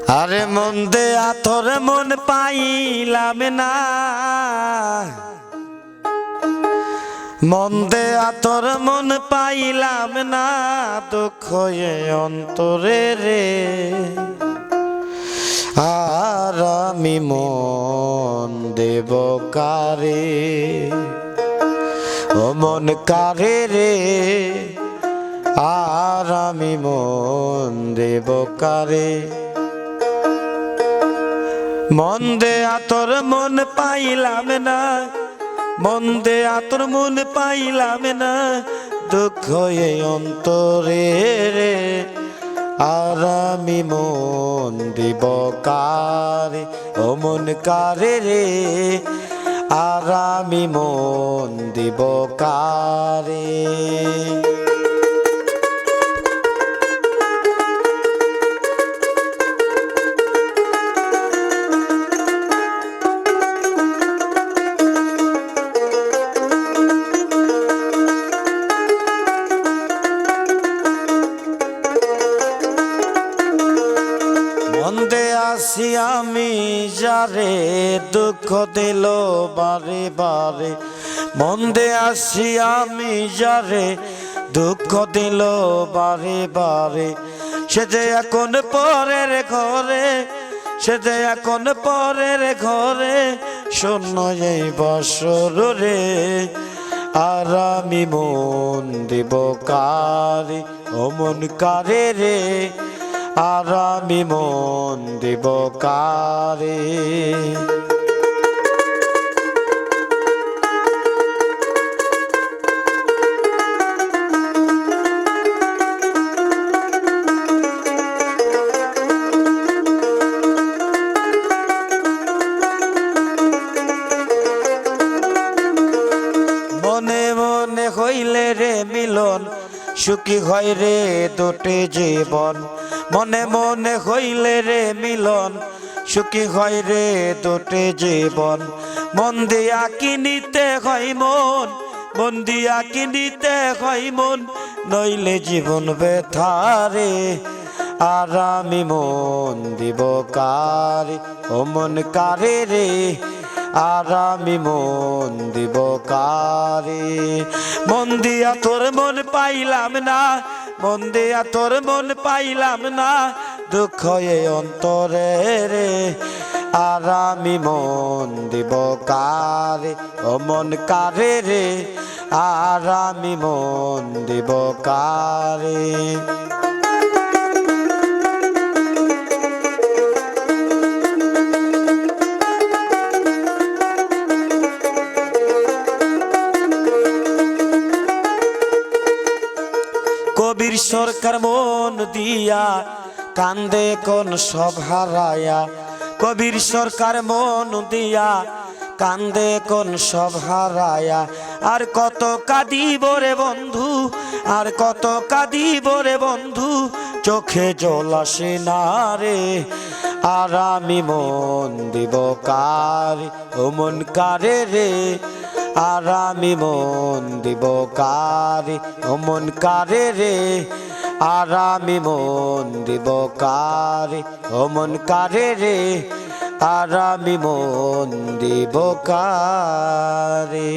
আরে মন দে আতর মন পাইলাম না, মন দে আতর মন পাইলাম না, দুঃখ এ অন্তরে রে। আর আমি মন দেব কারে, ও মন কারে রে, আর আমি মন দেব কারে। মন দে আতর মন পাইলাম না, মন দে আতর মন পাইলাম না, দুঃখ এই অন্তরে রে। আর আমি মন দিব কারে, ও মন কারে রে, আর আমি মন দিব কারে। মন্দে আসি আমি যারে, দুঃখ দিল বারে বারে। মন্দে আসি আমি যারে, দুঃখ দিল বারে বারে। সে যে এখন পরের ঘরে, সে যে এখন পরের ঘরে, শূন্য এই বছর রে। আর আমি মন দিব কারে, ও মন কারে রে, আর আমি মন দিব কারে। মনে মনে হইলে রে মিলন, সুখী হয় রে দুটি জীবন। মনে মনে হইলে রে মিলন, সুখী হয় রে দুটি জীবন। মন দিয়া কিনিতে হয় মন, মন দিয়া কিনিতে হয় মন, নইলে জীবন ব্যথারে। আর আমি মন দিব কারে, ও মন কারে রে, আর আমি মন দিব কারে। মন দিয়া তোর মন পাইলাম না, মন দিয়া তোর মন পাইলাম না, দুঃখ এ অন্তরে রে। আর আমি মন দিব কারে, ও মন কারে রে, আর আমি মন দিব কারে। কবির সরকার মন দিয়া কান্দে কোন সব হারায়া। কবির সরকার মন দিয়া কান্দে কোন সব হারায়া। আর কত কাঁদিব রে বন্ধু, আর কত কাঁদিব রে বন্ধু, চোখে জল আসে না রে। আর আমি মন দিব কারে, ও মন কারে রে, আর আমি মন দিব কারে, ও মন কারে রে, আর আমি মন দিব কারে, ও মন কারে রে, আর আমি মন দিব কারে।